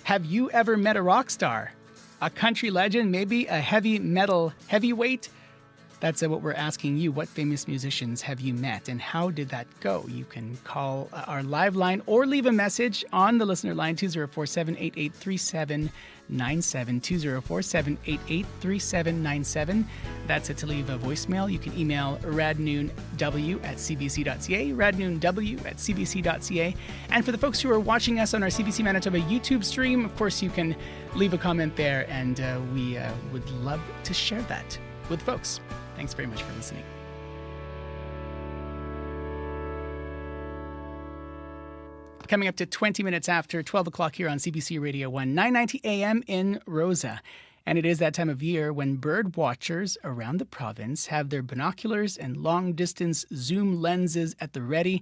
Have you ever met a rock star? A country legend, maybe a heavy metal heavyweight? That's what we're asking you. What famous musicians have you met and how did that go? You can call our live line or leave a message on the listener line 204-788-3797, 204-788-3797. That's it to leave a voicemail. You can email radnoonw@cbc.ca, radnoonw@cbc.ca. And for the folks who are watching us on our CBC Manitoba YouTube stream, of course, you can leave a comment there and we would love to share that with folks. Thanks very much for listening. Coming up to 20 minutes after 12 o'clock here on CBC Radio 1, 990 AM in Rosa. And it is that time of year when bird watchers around the province have their binoculars and long-distance zoom lenses at the ready.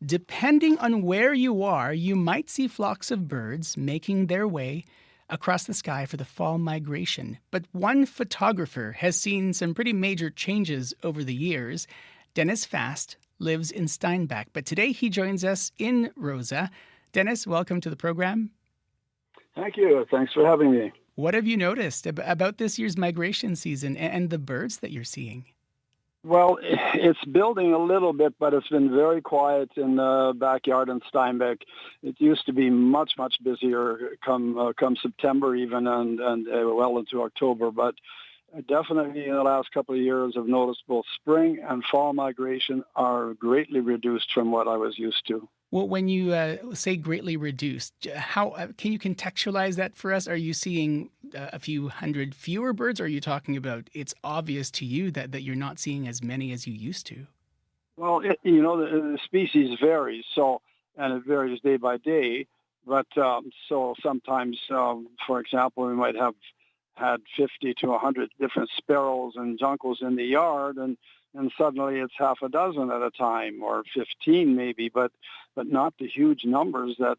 Depending on where you are, you might see flocks of birds making their way across the sky for the fall migration. But one photographer has seen some pretty major changes over the years. Dennis Fast lives in Steinbach, but today he joins us in Rosa. Dennis, welcome to the program. Thank you. Thanks for having me. What have you noticed about this year's migration season and the birds that you're seeing? Well, it's building a little bit, but it's been very quiet in the backyard in Steinbach. It used to be much, much busier come September even and well into October. But definitely in the last couple of years, I've noticed both spring and fall migration are greatly reduced from what I was used to. Well, when you say greatly reduced, how can you contextualize that for us? Are you seeing a few hundred fewer birds, or are you talking about it's obvious to you that you're not seeing as many as you used to? Well, the species varies, and it varies day by day. But so sometimes, for example, we might have had 50 to 100 different sparrows and juncos in the yard, and suddenly it's half a dozen at a time, or 15 maybe, but not the huge numbers that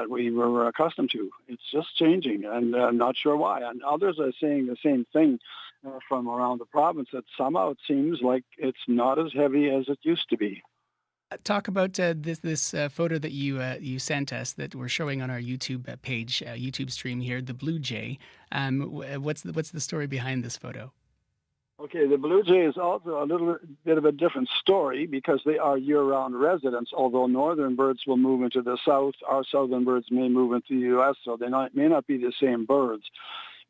we were accustomed to. It's just changing, and I'm not sure why. And others are saying the same thing from around the province, that somehow it seems like it's not as heavy as it used to be. Talk about this photo that you sent us that we're showing on our YouTube page, YouTube stream here, the blue jay. What's the story behind this photo? Okay, the blue jay is also a little bit of a different story because they are year-round residents. Although northern birds will move into the south, our southern birds may move into the U.S., so they may not be the same birds.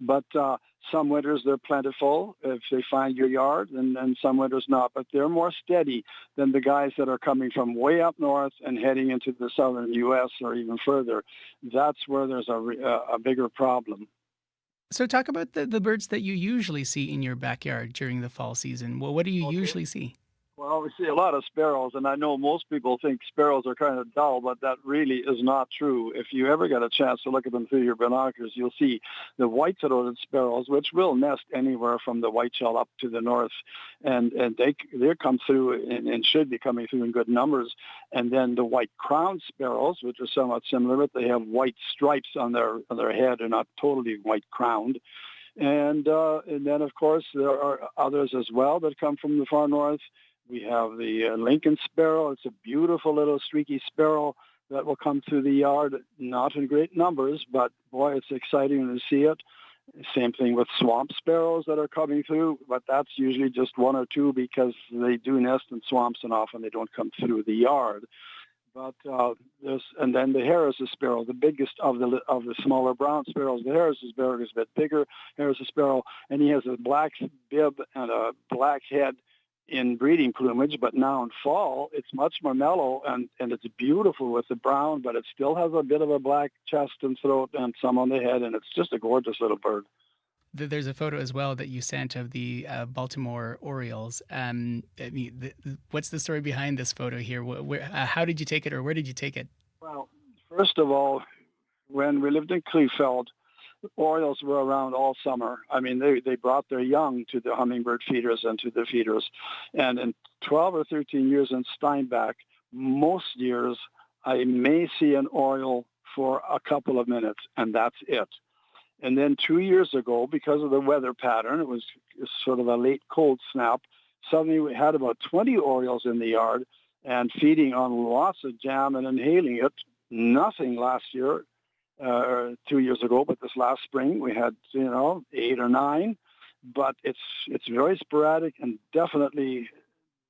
But some winters they're plentiful if they find your yard, and some winters not. But they're more steady than the guys that are coming from way up north and heading into the southern U.S. or even further. That's where there's a bigger problem. So talk about the birds that you usually see in your backyard during the fall season. Well, what do you usually see? Well, we see a lot of sparrows, and I know most people think sparrows are kind of dull, but that really is not true. If you ever get a chance to look at them through your binoculars, you'll see the white-throated sparrows, which will nest anywhere from the whiteshell up to the north, and they come through and should be coming through in good numbers. And then the white-crowned sparrows, which are somewhat similar, but they have white stripes on their head and not totally white-crowned. And then, of course, there are others as well that come from the far north. We have the Lincoln sparrow. It's a beautiful little streaky sparrow that will come through the yard, not in great numbers, but boy, it's exciting to see it. Same thing with swamp sparrows that are coming through, but that's usually just one or two because they do nest in swamps and often they don't come through the yard. But and then the Harris's sparrow, the biggest of the smaller brown sparrows. The Harris's sparrow is a bit bigger, Harris's sparrow, and he has a black bib and a black head in breeding plumage, but now in fall, it's much more mellow and it's beautiful with the brown, but it still has a bit of a black chest and throat and some on the head, and it's just a gorgeous little bird. There's a photo as well that you sent of the Baltimore Orioles. What's the story behind this photo here? How did you take it, or where did you take it? Well, first of all, when we lived in Kleefeld, Orioles were around all summer. I mean, they brought their young to the hummingbird feeders and to the feeders. And in 12 or 13 years in Steinbach, most years I may see an Oriole for a couple of minutes, and that's it. And then 2 years ago, because of the weather pattern, it was sort of a late cold snap, suddenly we had about 20 Orioles in the yard and feeding on lots of jam and inhaling it. Nothing last year. 2 years ago, but this last spring we had 8 or 9. But it's very sporadic and definitely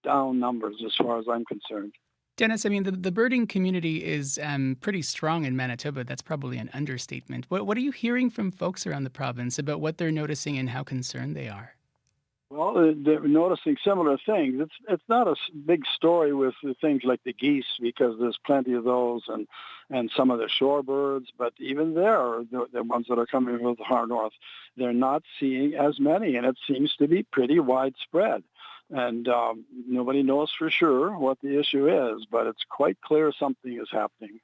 down numbers as far as I'm concerned. Dennis, I mean, the birding community is pretty strong in Manitoba. That's probably an understatement. What are you hearing from folks around the province about what they're noticing and how concerned they are? Well, they're noticing similar things. It's not a big story with things like the geese because there's plenty of those and some of the shorebirds. But even there, the ones that are coming from the far north, they're not seeing as many, and it seems to be pretty widespread. And nobody knows for sure what the issue is, but it's quite clear something is happening.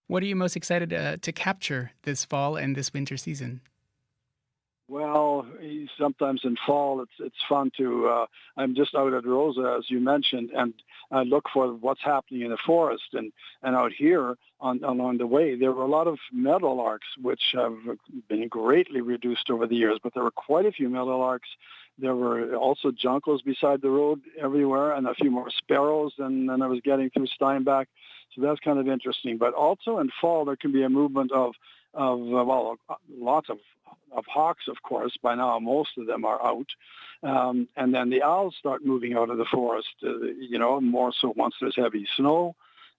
What are you most excited to capture this fall and this winter season? Well, sometimes in fall it's fun to. I'm just out at Rosa, as you mentioned, and I look for what's happening in the forest. And out here along the way, there were a lot of meadowlarks, which have been greatly reduced over the years. But there were quite a few meadowlarks. There were also juncos beside the road everywhere, and a few more sparrows than I was getting through Steinbach. So that's kind of interesting. But also in fall, there can be a movement of lots of hawks, of course. By now, most of them are out. And then the owls start moving out of the forest, more so once there's heavy snow.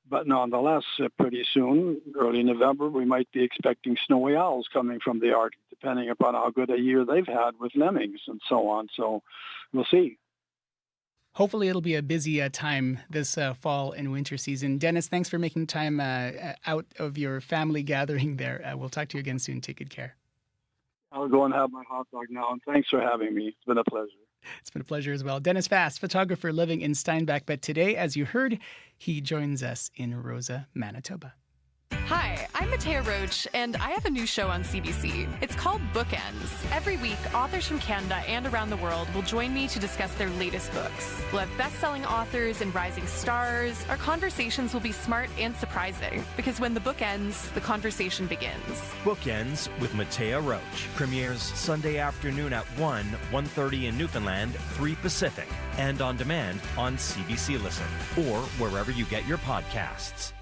But nonetheless, pretty soon, early November, we might be expecting snowy owls coming from the Arctic, depending upon how good a year they've had with lemmings and so on. So we'll see. Hopefully it'll be a busy time this fall and winter season. Dennis, thanks for making time out of your family gathering there. We'll talk to you again soon. Take good care. I'll go and have my hot dog now, and thanks for having me. It's been a pleasure. It's been a pleasure as well. Dennis Fast, photographer living in Steinbach, but today, as you heard, he joins us in Rosa, Manitoba. Hi, I'm Matea Roach, and I have a new show on CBC. It's called Bookends. Every week, authors from Canada and around the world will join me to discuss their latest books. We'll have best-selling authors and rising stars. Our conversations will be smart and surprising, because when the book ends, the conversation begins. Bookends with Matea Roach premieres Sunday afternoon at 1:30 in Newfoundland, 3 Pacific, and on demand on CBC Listen or wherever you get your podcasts.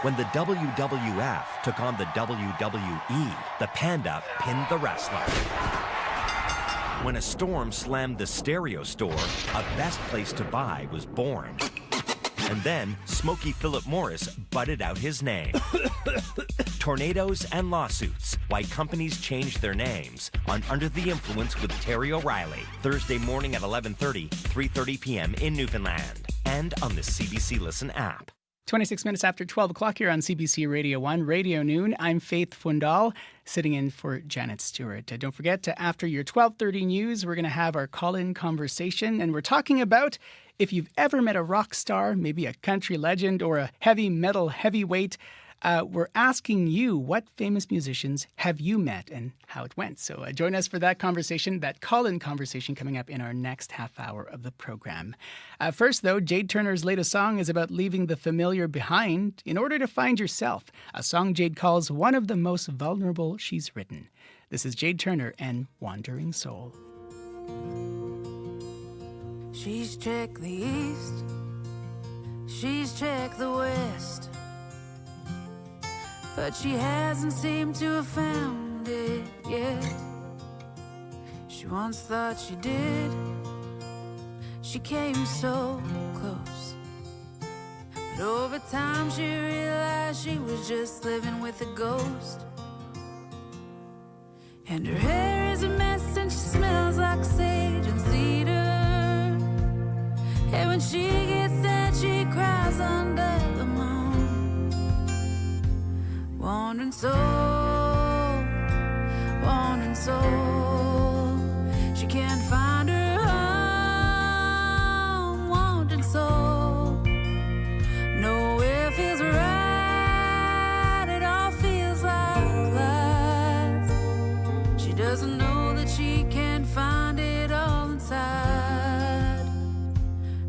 When the WWF took on the WWE, the Panda pinned the wrestler. When a storm slammed the stereo store, a best place to buy was born. And then Smokey Philip Morris butted out his name. Tornadoes and Lawsuits, Why Companies Changed Their Names on Under the Influence with Terry O'Reilly, Thursday morning at 11:30, 3:30 p.m. in Newfoundland, and on the CBC Listen app. 26 minutes after 12 o'clock here on CBC Radio 1, Radio Noon. I'm Faith Fundal, sitting in for Janet Stewart. Don't forget, after your 12:30 news, we're going to have our call-in conversation, and we're talking about if you've ever met a rock star, maybe a country legend or a heavy metal heavyweight. We're asking you, what famous musicians have you met and how it went? So join us for that conversation, that call-in conversation coming up in our next half hour of the program. First, though, Jade Turner's latest song is about leaving the familiar behind in order to find yourself, a song Jade calls one of the most vulnerable she's written. This is Jade Turner and Wandering Soul. She's checked the east, she's checked the west, but she hasn't seemed to have found it yet. She once thought she did, she came so close, but over time she realized she was just living with a ghost. And her hair is a mess and she smells like sage and cedar, and when she gets sad she cries under the moon. Wandering soul, she can't find her home. Wandering soul, nowhere feels right, it all feels like lies. She doesn't know that she can't find it all inside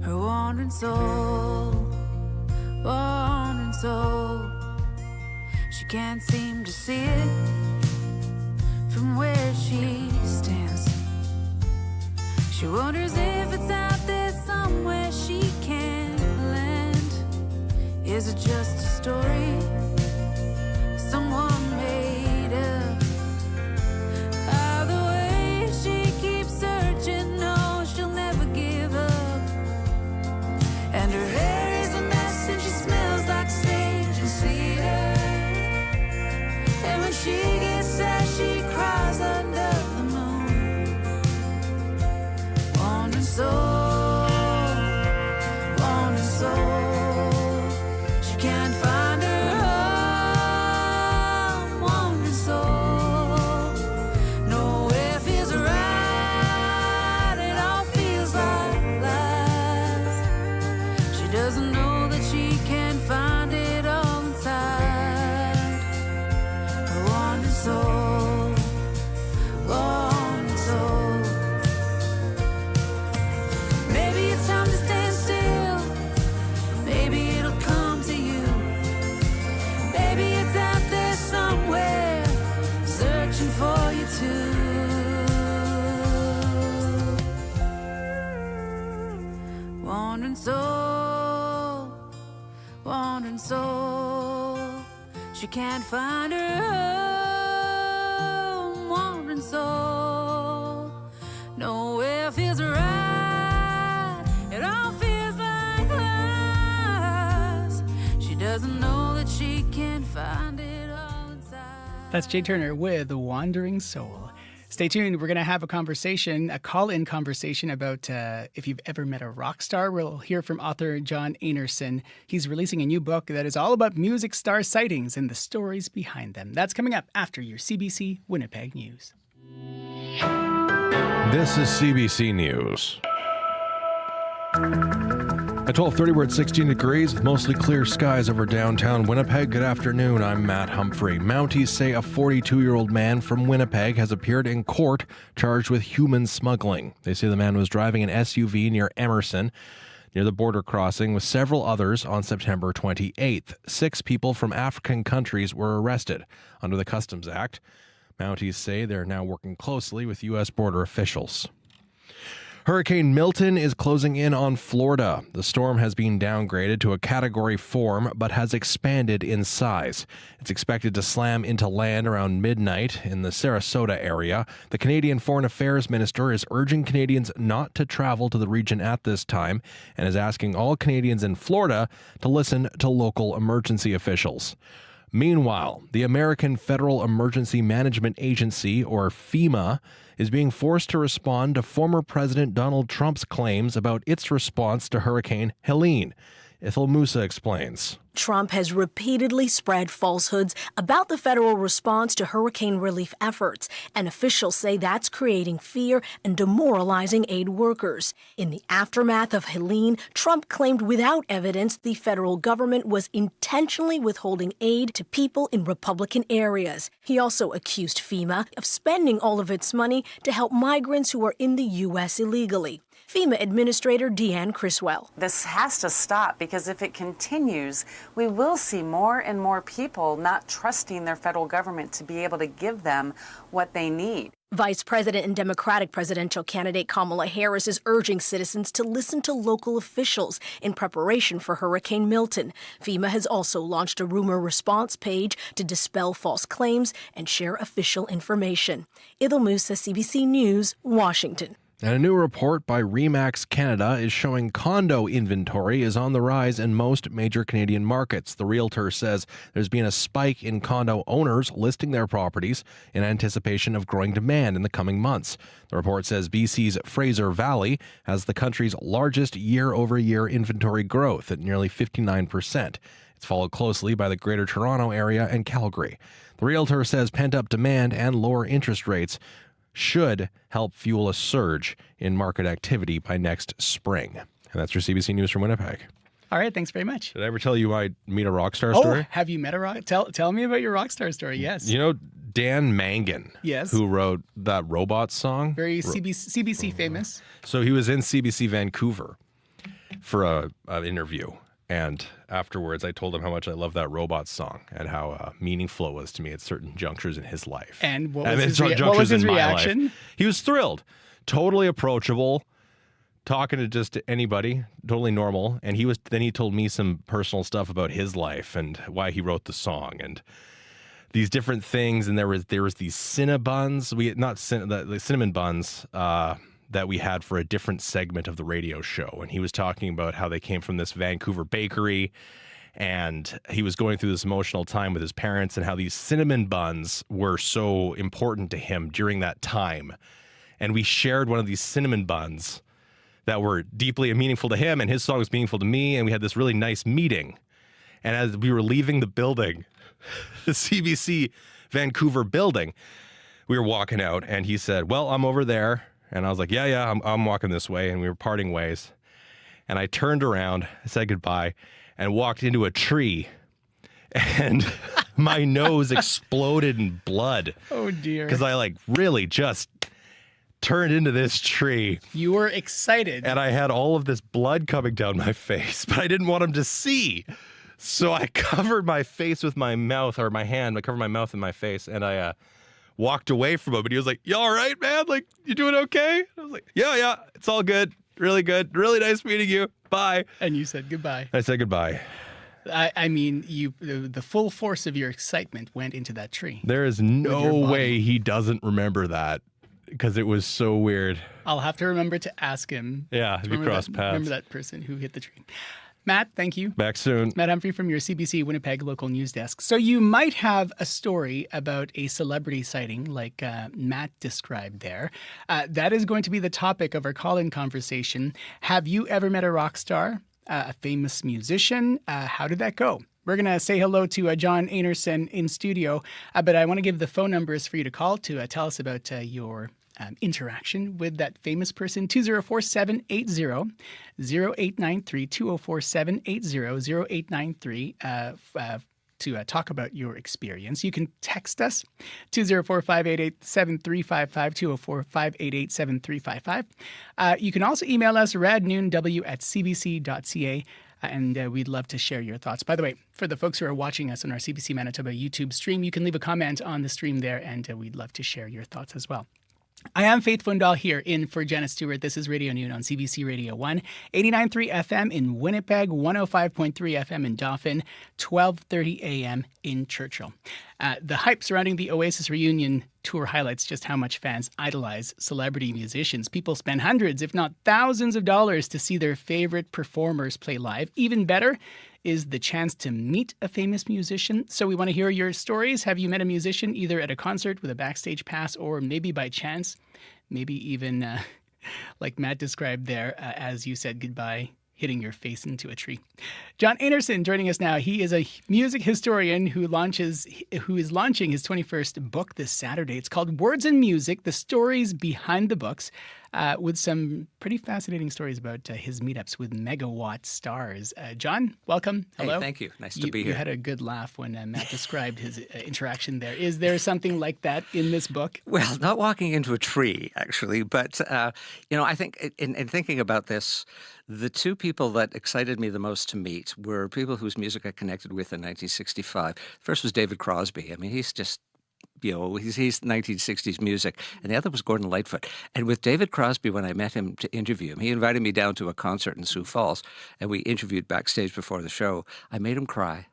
her. Wandering soul, wandering soul. She can't seem to see it from where she stands. She wonders if it's out there somewhere she can land. Is it just a story She can't find her home, wandering soul. Nowhere feels right, it all feels like lies. She doesn't know that she can't find it all inside. That's Jay Turner with The Wandering Soul. Stay tuned. We're going to have a conversation, a call-in conversation about if you've ever met a rock star. We'll hear from author John Anerson. He's releasing a new book that is all about music star sightings and the stories behind them. That's coming up after your CBC Winnipeg News. This is CBC News. At 12:30, we're at 16 degrees with mostly clear skies over downtown Winnipeg. Good afternoon, I'm Matt Humphrey. Mounties say a 42-year-old man from Winnipeg has appeared in court charged with human smuggling. They say the man was driving an SUV near Emerson, near the border crossing, with several others on September 28th. 6 people from African countries were arrested under the Customs Act. Mounties say they're now working closely with U.S. border officials. Hurricane Milton is closing in on Florida. The storm has been downgraded to a Category 4 but has expanded in size. It's expected to slam into land around midnight in the Sarasota area. The Canadian Foreign Affairs Minister is urging Canadians not to travel to the region at this time and is asking all Canadians in Florida to listen to local emergency officials. Meanwhile, the American Federal Emergency Management Agency, or FEMA, is being forced to respond to former President Donald Trump's claims about its response to Hurricane Helene. Ethel Musa explains. Trump has repeatedly spread falsehoods about the federal response to hurricane relief efforts, and officials say that's creating fear and demoralizing aid workers. In the aftermath of Helene, Trump claimed without evidence the federal government was intentionally withholding aid to people in Republican areas. He also accused FEMA of spending all of its money to help migrants who are in the U.S. illegally. FEMA Administrator Deanne Criswell. This has to stop because if it continues, we will see more and more people not trusting their federal government to be able to give them what they need. Vice President and Democratic presidential candidate Kamala Harris is urging citizens to listen to local officials in preparation for Hurricane Milton. FEMA has also launched a rumor response page to dispel false claims and share official information. Ethel Musa, CBC News, Washington. And a new report by Remax Canada is showing condo inventory is on the rise in most major Canadian markets. The realtor says there's been a spike in condo owners listing their properties in anticipation of growing demand in the coming months. The report says BC's Fraser Valley has the country's largest year-over-year inventory growth at nearly 59%. It's followed closely by the Greater Toronto Area and Calgary. The realtor says pent-up demand and lower interest rates should help fuel a surge in market activity by next spring. And that's your CBC News from Winnipeg. All right, thanks very much. Did I ever tell you my meet a rock star story? Oh, have you met a rock? Tell me about your rock star story. Yes. You know Dan Mangan, yes, who wrote that Robot song? Very CBC famous. So he was in CBC Vancouver for an interview. And afterwards, I told him how much I love that Robot song and how meaningful it was to me at certain junctures in his life. And what was his reaction? He was thrilled, totally approachable, talking to just anybody, totally normal. And then he told me some personal stuff about his life and why he wrote the song and these different things. And there was these Cinnabons, the cinnamon buns. That we had for a different segment of the radio show. And he was talking about how they came from this Vancouver bakery and he was going through this emotional time with his parents and how these cinnamon buns were so important to him during that time. And we shared one of these cinnamon buns that were deeply meaningful to him and his song was meaningful to me. And we had this really nice meeting. And as we were leaving the building, the CBC Vancouver building, we were walking out and he said, well, I'm over there. And I was like, yeah, I'm walking this way. And we were parting ways. And I turned around, said goodbye, and walked into a tree. And my nose exploded in blood. Oh, dear. Because I really just turned into this tree. You were excited. And I had all of this blood coming down my face, but I didn't want him to see. So I covered my face with my mouth, or my hand. I covered my mouth and my face. And I walked away from him, and he was like, you all right, man? You doing okay? I was like, yeah, it's all good. Really good. Really nice meeting you. Bye. And you said goodbye. I said goodbye. I mean, the full force of your excitement went into that tree. There is your no body. way he doesn't remember that because it was so weird. I'll have to remember to ask him. Yeah, to if you cross paths. Remember that person who hit the tree. Matt, thank you. Back soon. Matt Humphrey from your CBC Winnipeg local news desk. So you might have a story about a celebrity sighting like Matt described there. That is going to be the topic of our call-in conversation. Have you ever met a rock star, a famous musician? How did that go? We're going to say hello to John Anerson in studio, but I want to give the phone numbers for you to call to tell us about your interaction with that famous person. 204-780-0893, 204-780-0893 to talk about your experience. You can text us 204-588-7355, 204-588-7355. You can also email us radnoonw@cbc.ca. And we'd love to share your thoughts. By the way, for the folks who are watching us on our CBC Manitoba YouTube stream, you can leave a comment on the stream there, and we'd love to share your thoughts as well. I am Faith Fundahl here in for Jenna Stewart. This is Radio Noon on CBC Radio 1, 89.3 FM in Winnipeg, 105.3 FM in Dauphin, 12:30 a.m. in Churchill. The hype surrounding the Oasis reunion tour highlights just how much fans idolize celebrity musicians. People spend hundreds, if not thousands of dollars to see their favorite performers play live. Even better is the chance to meet a famous musician. So we want to hear your stories. Have you met a musician either at a concert with a backstage pass or maybe by chance? Maybe even like Matt described there as you said goodbye, hitting your face into a tree. John Anerson joining us now. He is a music historian who is launching his 21st book this Saturday. It's called Words and Music, The Stories Behind the Books, with some pretty fascinating stories about his meetups with megawatt stars. John, welcome. Hello. Hey, thank you. Nice to be here. You had a good laugh when Matt described his interaction there. Is there something like that in this book? Well, not walking into a tree, actually, but, I think in thinking about this, the two people that excited me the most to meet were people whose music I connected with in 1965. First was David Crosby. I mean, he's just he's 1960s music. And the other was Gordon Lightfoot. And with David Crosby, when I met him to interview him, he invited me down to a concert in Sioux Falls, and we interviewed backstage before the show. I made him cry.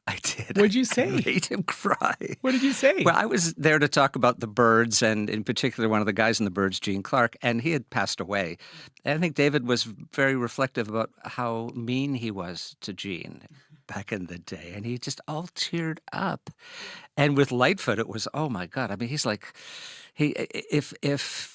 I did. What'd you say? I made him cry. What did you say? Well, I was there to talk about the Byrds, and in particular, one of the guys in the Byrds, Gene Clark, and he had passed away. And I think David was very reflective about how mean he was to Gene back in the day, and he just all teared up. And with Lightfoot, it was, oh my God. I mean, he's like, if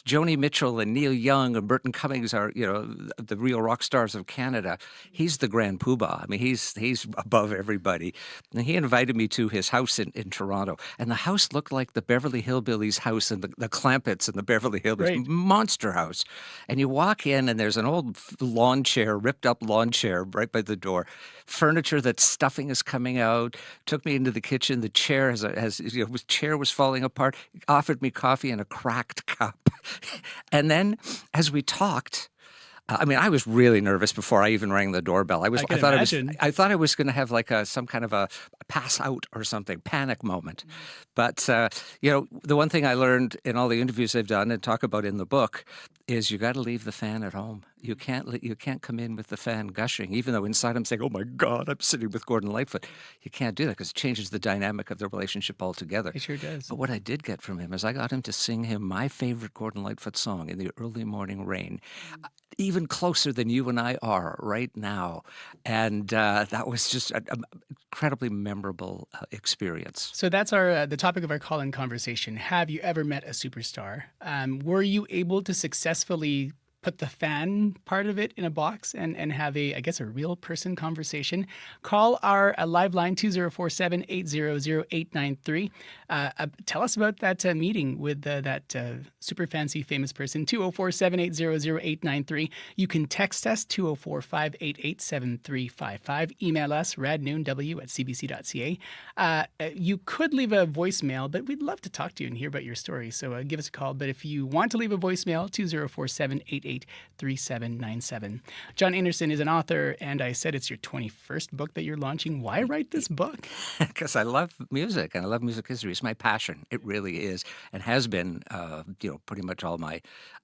Joni Mitchell and Neil Young and Burton Cummings are, the real rock stars of Canada, he's the grand poobah. I mean, he's above everybody. And he invited me to his house in Toronto, and the house looked like the Beverly Hillbillies house and the Clampetts and the Beverly Hillbillies, Right. Monster house. And you walk in, and there's an old lawn chair, ripped up lawn chair right by the door, furniture that stuffing is coming out. Took me into the kitchen. The chair chair was falling apart. Offered me coffee in a cracked cup. And then as we talked, I was really nervous before I even rang the doorbell. I thought I was going to have like some kind of a pass out or something, panic moment. But the one thing I learned in all the interviews I've done and talk about in the book is you got to leave the fan at home. You can't come in with the fan gushing, even though inside I'm saying, "Oh my God, I'm sitting with Gordon Lightfoot." You can't do that because it changes the dynamic of the relationship altogether. It sure does. But what I did get from him is I got him to sing him my favorite Gordon Lightfoot song, "In the Early Morning Rain." Even closer than you and I are right now. And that was just an incredibly memorable experience. So that's the topic of our call-in conversation. Have you ever met a superstar? Were you able to successfully put the fan part of it in a box and have a real person conversation? Call our live line 204-780-0893. Tell us about that meeting with that super fancy famous person, 204-780-0893. You can text us 204-588-7355. Email us radnoonw@cbc.ca. You could leave a voicemail, but we'd love to talk to you and hear about your story. So give us a call. But if you want to leave a voicemail, 204-788-3797. John Anerson is an author, and I said it's your 21st book that you're launching. Why write this book? Because I love music, and I love music history. It's my passion. It really is, and has been, pretty much all my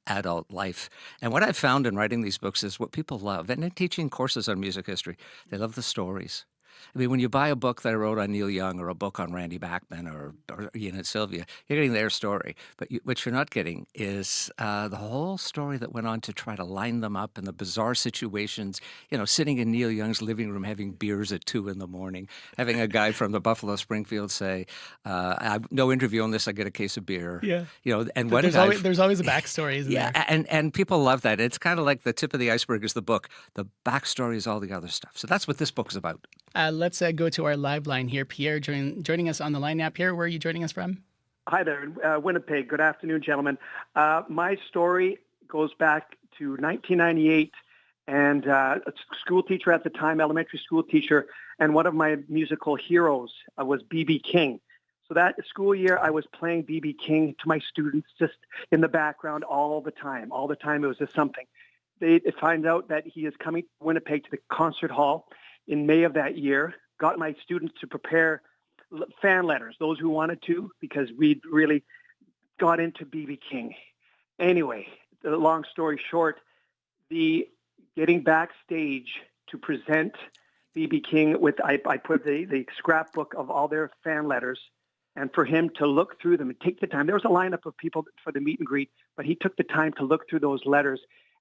adult life. And what I've found in writing these books is what people love, and in teaching courses on music history, they love the stories. I mean, when you buy a book that I wrote on Neil Young or a book on Randy Bachman or Ian and Sylvia, you're getting their story. But what you're not getting is the whole story that went on to try to line them up in the bizarre situations, sitting in Neil Young's living room having beers at 2 a.m, having a guy from the Buffalo Springfield say, I've no interview on this, I get a case of beer. Yeah. And But there's always a backstory, isn't there? And people love that. It's kind of like the tip of the iceberg is the book. The backstory is all the other stuff. So that's what this book is about. Let's go to our live line here. Pierre joining us on the line now. Pierre, where are you joining us from? Hi there, Winnipeg. Good afternoon, gentlemen. My story goes back to 1998, and a school teacher at the time, elementary school teacher, and one of my musical heroes was B.B. King. So that school year, I was playing B.B. King to my students just in the background all the time. All the time, it was just something. They find out that he is coming to Winnipeg to the concert hall in May of that year, got my students to prepare fan letters, those who wanted to, because we'd really got into B.B. King. Anyway, the long story short, the getting backstage to present B.B. King with, I put the scrapbook of all their fan letters, and for him to look through them and take the time. There was a lineup of people for the meet and greet, but he took the time to look through those letters,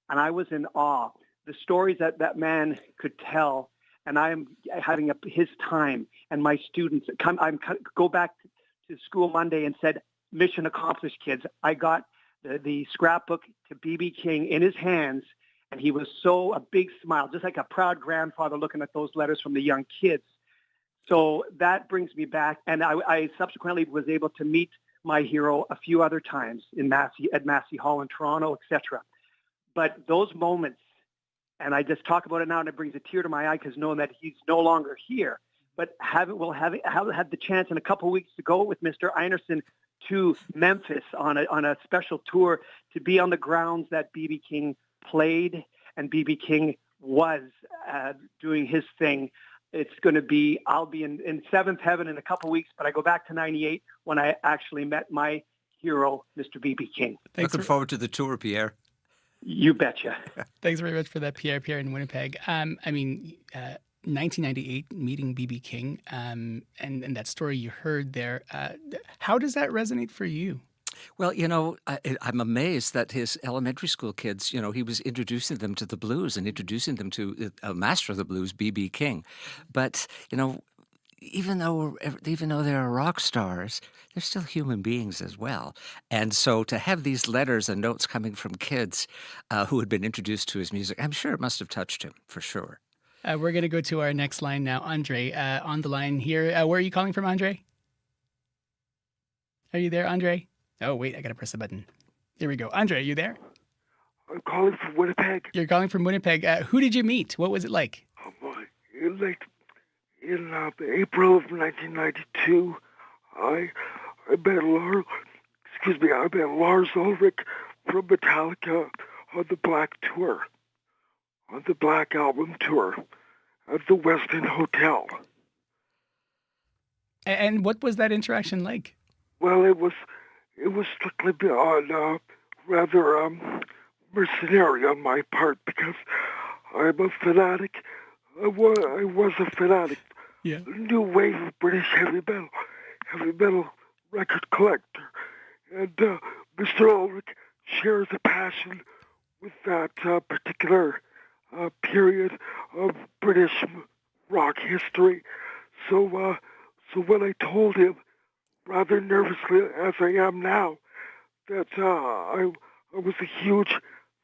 and I was in awe. The stories that man could tell, and I am having his time, and my students go back to school Monday and said, mission accomplished, kids. I got the scrapbook to B.B. King in his hands, and he was a big smile, just like a proud grandfather looking at those letters from the young kids. So that brings me back, and I subsequently was able to meet my hero a few other times at Massey Hall in Toronto, etc. But those moments, and I just talk about it now, and it brings a tear to my eye because knowing that he's no longer here. But we'll have the chance in a couple of weeks to go with Mr. Einerson to Memphis on a special tour to be on the grounds that B.B. King played and B.B. King was doing his thing. It's going to be, I'll be in seventh heaven in a couple of weeks, but I go back to 98 when I actually met my hero, Mr. B.B. King. Looking forward to the tour, Pierre. You betcha. Thanks very much for that, Pierre in Winnipeg. 1998, meeting B.B. King, and that story you heard there. How does that resonate for you? Well, I'm amazed that his elementary school kids, he was introducing them to the blues and introducing them to a master of the blues, B.B. King. But, even though they're rock stars, they're still human beings as well. And so to have these letters and notes coming from kids who had been introduced to his music, I'm sure it must have touched him, for sure. We're going to go to our next line now. Andre, on the line here. Where are you calling from, Andre? Are you there, Andre? Oh, wait, I got to press the button. There we go. Andre, are you there? I'm calling from Winnipeg. You're calling from Winnipeg. Who did you meet? What was it like? Oh, boy. In April of 1992, I met Lars Ulrich from Metallica on the Black Tour, on the Black Album Tour at the Westin Hotel. And what was that interaction like? Well, it was strictly on rather mercenary on my part because I'm a fanatic. I was a fanatic. Yeah. New wave of British heavy metal record collector, and Mr. Ulrich shares a passion with that particular period of British rock history. So when I told him, rather nervously as I am now, that I was a huge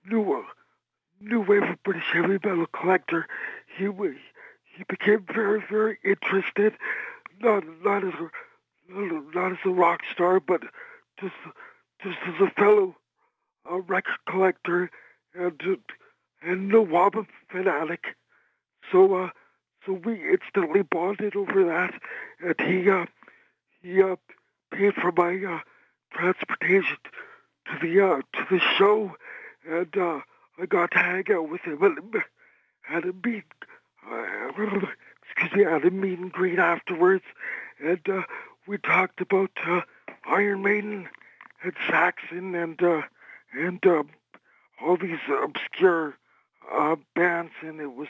new wave of British heavy metal collector, he became very, very interested, not as a rock star, but just as a fellow record collector and a Wabba fanatic. So we instantly bonded over that, and he paid for my transportation to the show, and I got to hang out with him at a meet and greet afterwards, and we talked about Iron Maiden and Saxon and all these obscure bands, and it was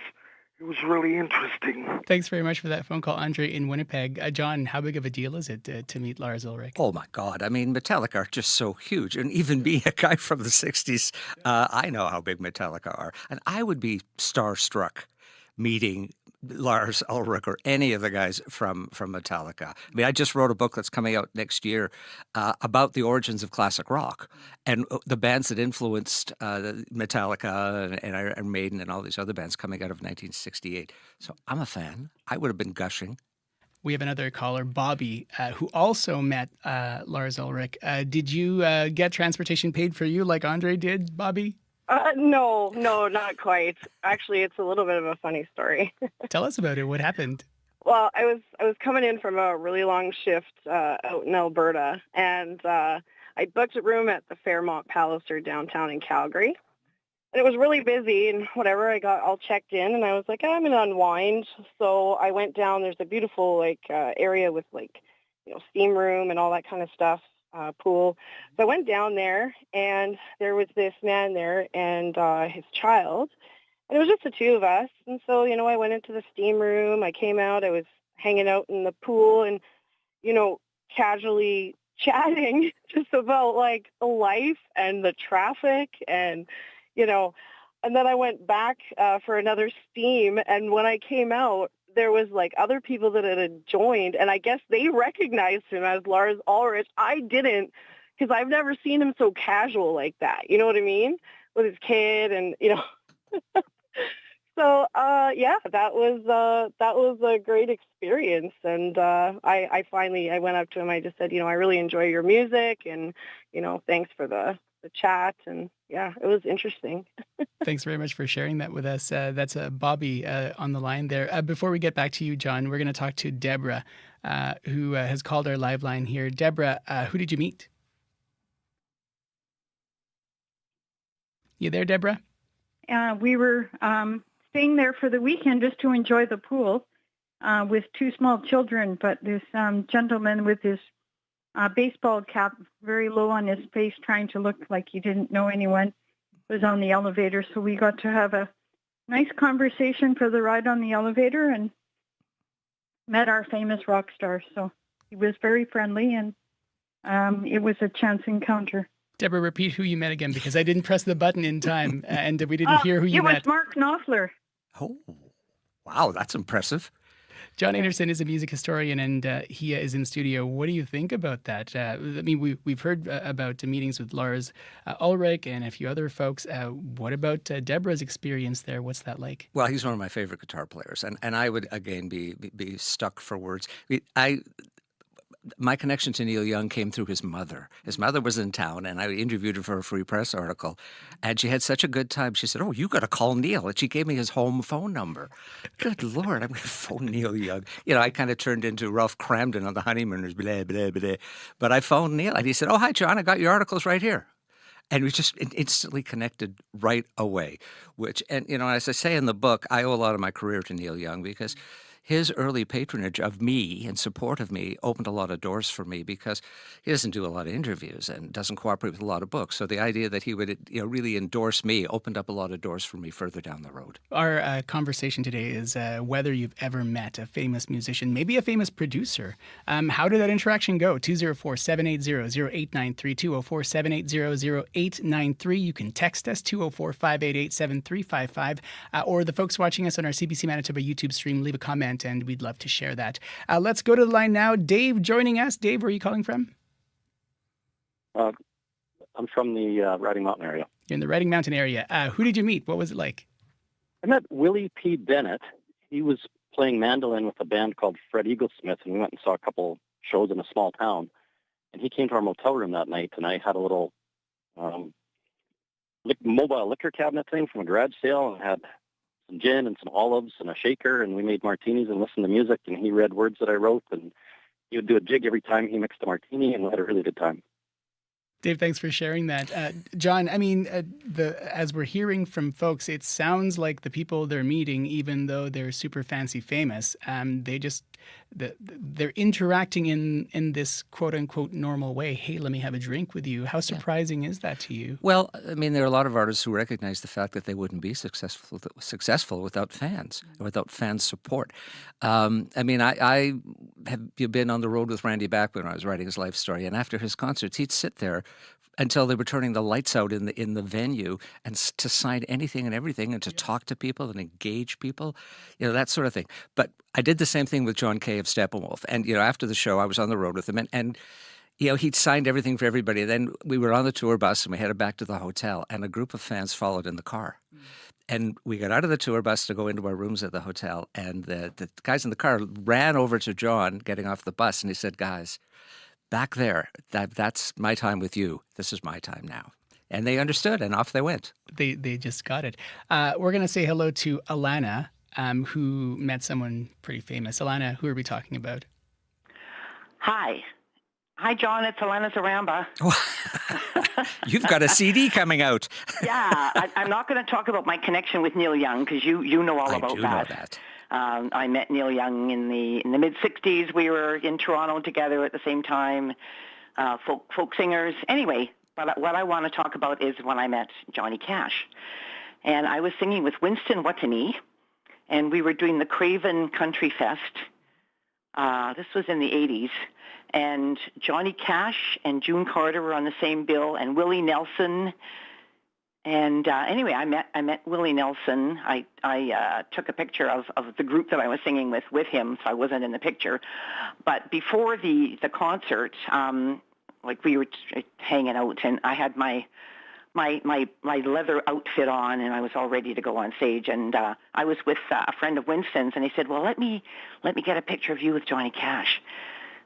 it was really interesting. Thanks very much for that phone call, Andre in Winnipeg. John, how big of a deal is it to meet Lars Ulrich? Oh, my God. I mean, Metallica are just so huge. And even being a guy from the 60s, I know how big Metallica are. And I would be starstruck meeting Lars Ulrich or any of the guys from Metallica. I mean, I just wrote a book that's coming out next year about the origins of classic rock and the bands that influenced Metallica and Iron Maiden and all these other bands coming out of 1968. So I'm a fan. I would have been gushing. We have another caller, Bobby, who also met Lars Ulrich. Did you get transportation paid for you like Andre did, Bobby? No, not quite. Actually, it's a little bit of a funny story. Tell us about it. What happened? Well, I was coming in from a really long shift out in Alberta, and I booked a room at the Fairmont Palliser downtown in Calgary. And it was really busy and whatever. I got all checked in, and I was like, I'm going to unwind. So I went down. There's a beautiful area with steam room and all that kind of stuff. Pool. So I went down there, and there was this man there and his child, and it was just the two of us. And so, I went into the steam room. I came out. I was hanging out in the pool and, casually chatting just about the life and the traffic and, and then I went back for another steam. And when I came out, there was other people that had joined, and I guess they recognized him as Lars Ulrich. I didn't, because I've never seen him so casual like that. You know what I mean? With his kid, and So that was a great experience, and I finally went up to him. I just said, I really enjoy your music, and thanks for the chat, and yeah, it was interesting. Thanks very much for sharing that with us. That's Bobby on the line there. Before we get back to you, John, we're going to talk to Deborah, who has called our live line here. Deborah, who did you meet? You there, Deborah? We were staying there for the weekend just to enjoy the pool with two small children, but this gentleman with his baseball cap very low on his face, trying to look like he didn't know anyone, was on the elevator. So we got to have a nice conversation for the ride on the elevator and met our famous rock star. So he was very friendly, and it was a chance encounter. Deborah, repeat who you met again, because I didn't press the button in time and we didn't hear who you met. It was Mark Knopfler. Oh, wow, that's impressive. John Anderson is a music historian, and he is in studio. What do you think about that? I mean, we've heard about meetings with Lars Ulrich and a few other folks. What about Deborah's experience there? What's that like? Well, he's one of my favorite guitar players, and I would, again, be stuck for words. My connection to Neil Young came through his mother. His mother was in town, and I interviewed her for a Free Press article, and she had such a good time. She said, you got to call Neil, and she gave me his home phone number. Good Lord, I'm going to phone Neil Young. I kind of turned into Ralph Cramden on the Honeymooners, blah, blah, blah. But I phoned Neil, and he said, hi, John, I got your articles right here. And we just instantly connected right away, and as I say in the book, I owe a lot of my career to Neil Young, because his early patronage of me and support of me opened a lot of doors for me, because he doesn't do a lot of interviews and doesn't cooperate with a lot of books. So the idea that he would really endorse me opened up a lot of doors for me further down the road. Our conversation today is whether you've ever met a famous musician, maybe a famous producer. How did that interaction go? 204-780-0893, 204-780-0893. You can text us, 204-588-7355, or the folks watching us on our CBC Manitoba YouTube stream, leave a comment, and we'd love to share that. Let's go to the line now. Dave joining us. Dave, where are you calling from? I'm from the Riding Mountain area. You're in the Riding Mountain area. Who did you meet? What was it like? I met Willie P. Bennett. He was playing mandolin with a band called Fred Eaglesmith, and we went and saw a couple shows in a small town. And he came to our motel room that night, and I had a little mobile liquor cabinet thing from a garage sale, and had some gin and some olives and a shaker, and we made martinis and listened to music, and he read words that I wrote, and he would do a jig every time he mixed a martini, and we had a really good time. Dave, thanks for sharing that. John, I mean, as we're hearing from folks, it sounds like the people they're meeting, even though they're super fancy famous, they just they're interacting in this quote unquote normal way. Hey, let me have a drink with you. How surprising is that to you? Well, I mean, there are a lot of artists who recognize the fact that they wouldn't be successful without fans, without fan support. I mean, I have been on the road with Randy back when I was writing his life story, and after his concerts, he'd sit there until they were turning the lights out in the venue, and to sign anything and everything, and to talk to people and engage people, that sort of thing. But I did the same thing with John Kay of Steppenwolf, and after the show, I was on the road with him, and he'd signed everything for everybody. Then we were on the tour bus and we headed back to the hotel, and a group of fans followed in the car. And we got out of the tour bus to go into our rooms at the hotel, and the guys in the car ran over to John getting off the bus, and he said, "Guys, back there, that's my time with you. This is my time now." And they understood, and off they went. They just got it. We're going to say hello to Alana, who met someone pretty famous. Alana, who are we talking about? Hi, John. It's Alana Zaramba. You've got a CD coming out. Yeah, I'm not going to talk about my connection with Neil Young, because you know all about that. I do know that. I met Neil Young in the mid-'60s. We were in Toronto together at the same time, folk singers. Anyway, but what I want to talk about is when I met Johnny Cash. And I was singing with Winston Watney, and we were doing the Craven Country Fest. This was in the 80s. And Johnny Cash and June Carter were on the same bill, and Willie Nelson. And anyway, I met Willie Nelson. I took a picture of the group that I was singing with him, so I wasn't in the picture. But before the concert, we were hanging out, and I had my leather outfit on, and I was all ready to go on stage. And I was with a friend of Winston's, and he said, "Well, let me get a picture of you with Johnny Cash."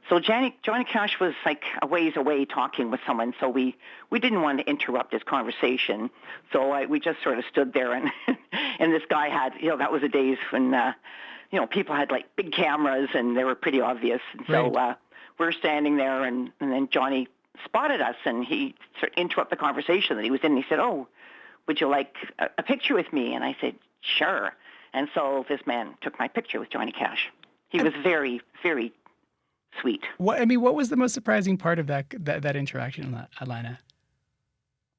So Johnny Cash was like a ways away talking with someone, so we didn't want to interrupt his conversation. So we just sort of stood there, and and this guy had, that was the days when, people had like big cameras, and they were pretty obvious. And so we're standing there, and then Johnny spotted us, and he sort of interrupted the conversation that he was in. And he said, "Oh, would you like a picture with me?" And I said, "Sure." And so this man took my picture with Johnny Cash. He was very, very sweet. What was the most surprising part of that interaction, Alana?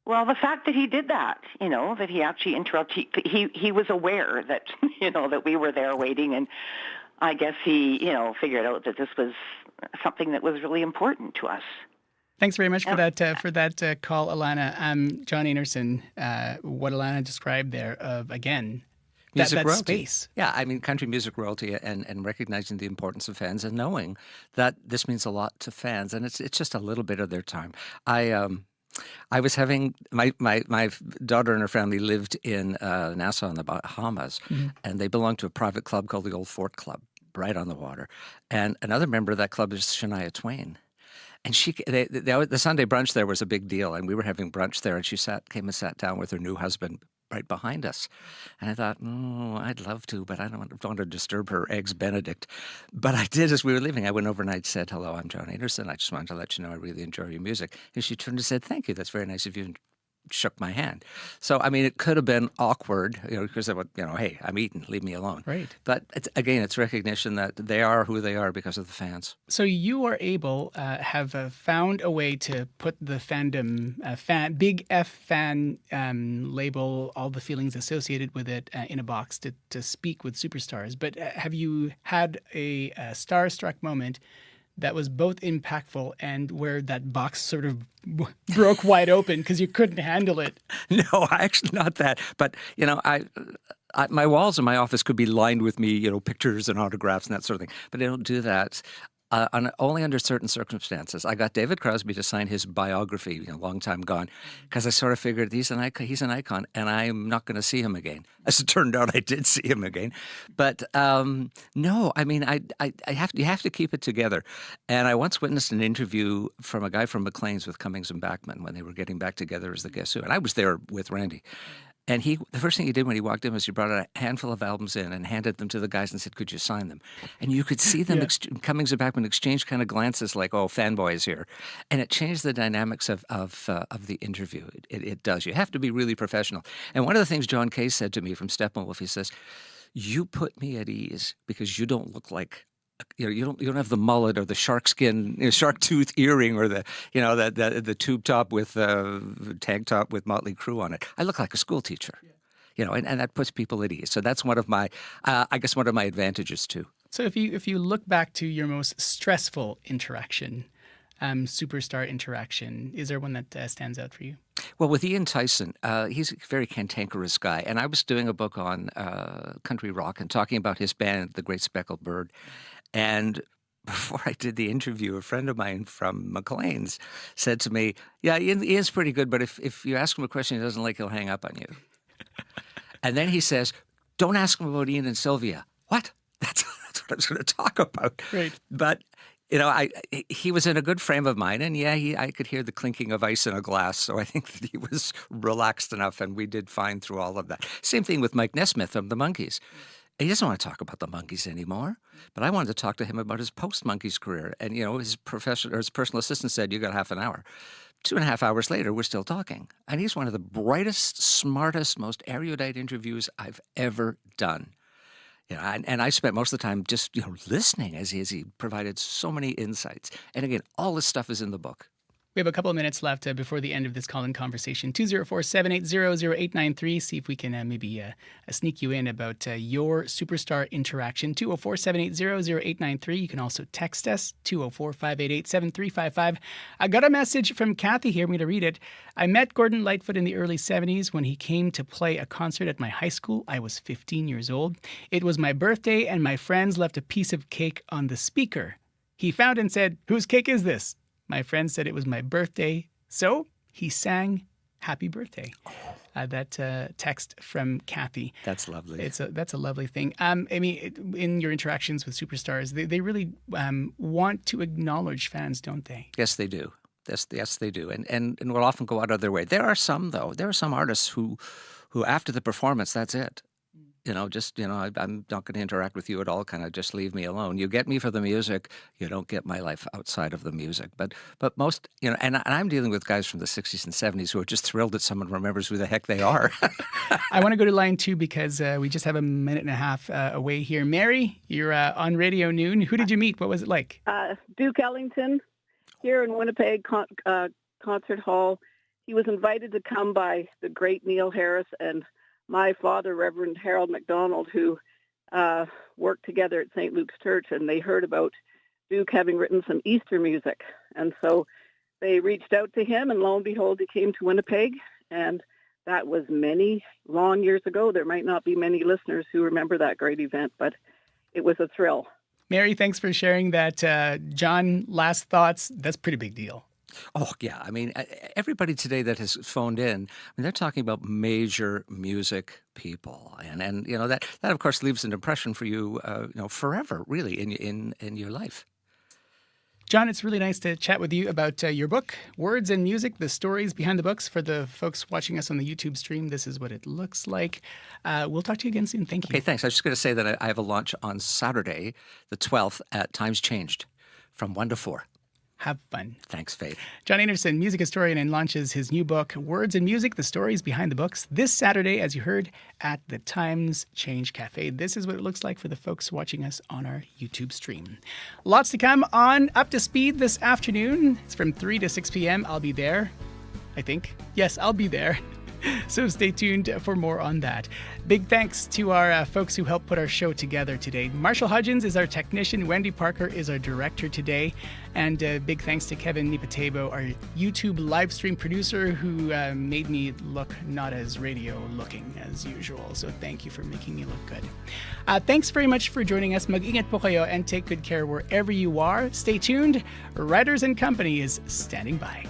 Well, the fact that he did that, that he actually interrupted. He was aware that, that we were there waiting, and I guess he, figured out that this was something that was really important to us. Thanks very much for that call, Alana. John Anderson, what Alana described there of, again, music that royalty. Space. Yeah, I mean, country music royalty, and recognizing the importance of fans, and knowing that this means a lot to fans, and it's just a little bit of their time. I was having my daughter and her family lived in Nassau in the Bahamas, and they belonged to a private club called the Old Fort Club, right on the water. And another member of that club is Shania Twain. And the Sunday brunch there was a big deal, and we were having brunch there, and she came and sat down with her new husband right behind us. And I thought, I'd love to, but I don't want to disturb her eggs Benedict. But I did as we were leaving. I went over and I said, "Hello, I'm John Anderson. I just wanted to let you know I really enjoy your music." And she turned and said, "Thank you. That's very nice of you," and shook my hand. So, I mean, it could have been awkward, because hey, I'm eating, leave me alone. Right. But it's recognition that they are who they are because of the fans. So you are able, have found a way to put the fandom, big F fan label, all the feelings associated with it in a box to speak with superstars. But have you had a starstruck moment that was both impactful and where that box sort of broke wide open because you couldn't handle it? No, actually not that. But, my walls in my office could be lined with me, pictures and autographs and that sort of thing. But I don't do that. Only under certain circumstances. I got David Crosby to sign his biography, long time gone, because I sort of figured he's an icon, and I'm not going to see him again. As it turned out, I did see him again. But no, I mean, you have to keep it together. And I once witnessed an interview from a guy from Maclean's with Cummings and Bachman when they were getting back together as the Guess Who, and I was there with Randy. And the first thing he did when he walked in was he brought a handful of albums in and handed them to the guys and said, "Could you sign them?" And you could see them, Cummings and Bachman, exchange kind of glances like, "Oh, fanboys here." And it changed the dynamics of the interview. It does. You have to be really professional. And one of the things John Kay said to me from Steppenwolf, he says, "You put me at ease because you don't look like you don't have the mullet or the shark skin, shark tooth earring or the tube top with tank top with Motley Crue on it. I look like a school teacher, and that puts people at ease. So that's one of my, one of my advantages too. So if you look back to your most stressful interaction, superstar interaction, is there one that stands out for you? Well, with Ian Tyson, he's a very cantankerous guy. And I was doing a book on country rock and talking about his band, The Great Speckled Bird. And before I did the interview, a friend of mine from McLean's said to me, yeah, Ian's pretty good, but if you ask him a question he doesn't like, he'll hang up on you. And then he says, don't ask him about Ian and Sylvia. What? That's what I was going to talk about. Right. But he was in a good frame of mind, and I could hear the clinking of ice in a glass, so I think that he was relaxed enough, and we did fine through all of that. Same thing with Mike Nesmith from the Monkees. He doesn't want to talk about the Monkees anymore, but I wanted to talk to him about his post-Monkees career, and his personal assistant said, you got half an hour. 2.5 hours later, we're still talking, and he's one of the brightest, smartest, most erudite interviews I've ever done. And I spent most of the time just listening as he provided so many insights. And again, all this stuff is in the book. We have a couple of minutes left before the end of this call-in conversation. 204-780-0893. See if we can maybe sneak you in about your superstar interaction. 204-780-0893. You can also text us, 204-588-7355. I got a message from Kathy here. I'm going to read it. I met Gordon Lightfoot in the early 70s when he came to play a concert at my high school. I was 15 years old. It was my birthday, and my friends left a piece of cake on the speaker. He found and said, "Whose cake is this?" My friend said it was my birthday, so he sang "Happy Birthday." That text from Kathy. That's lovely. That's a lovely thing. In your interactions with superstars, they really want to acknowledge fans, don't they? Yes, they do. Yes, they do. And will often go out of their way. There are some, though. There are some artists who after the performance, that's it. I'm not going to interact with you at all. Kind of just leave me alone. You get me for the music. You don't get my life outside of the music. But most, and I'm dealing with guys from the 60s and 70s who are just thrilled that someone remembers who the heck they are. I want to go to line 2 because we just have a minute and a half away here. Mary, you're on Radio Noon. Who did you meet? What was it like? Duke Ellington here in Winnipeg Concert Hall. He was invited to come by the great Neil Harris and my father, Reverend Harold MacDonald, who worked together at St. Luke's Church, and they heard about Duke having written some Easter music. And so they reached out to him, and lo and behold, he came to Winnipeg, and that was many long years ago. There might not be many listeners who remember that great event, but it was a thrill. Mary, thanks for sharing that. John, last thoughts? That's a pretty big deal. Oh, yeah. I mean, everybody today that has phoned in, they're talking about major music people. And that of course, leaves an impression for you, forever, really, in your life. John, it's really nice to chat with you about your book, Words and Music, the stories behind the books. For the folks watching us on the YouTube stream, this is what it looks like. We'll talk to you again soon. Thank you. Okay, thanks. I was just going to say that I have a launch on Saturday, the 12th, at Times Changed from 1 to 4. Have fun. Thanks, Faith. John Anderson, music historian, and launches his new book, Words and Music, the stories behind the books, this Saturday, as you heard, at the Times Change Cafe. This is what it looks like for the folks watching us on our YouTube stream. Lots to come on Up to Speed this afternoon. It's from 3 to 6 p.m. I'll be there, I think. Yes, I'll be there. So stay tuned for more on that. Big thanks to our folks who helped put our show together today. Marshall Hudgens is our technician. Wendy Parker is our director today. And big thanks to Kevin Nipatebo, our YouTube live stream producer, who made me look not as radio looking as usual. So thank you for making me look good. Thanks very much for joining us. Mag-ingat po kayo and take good care wherever you are. Stay tuned. Riders and Company is standing by.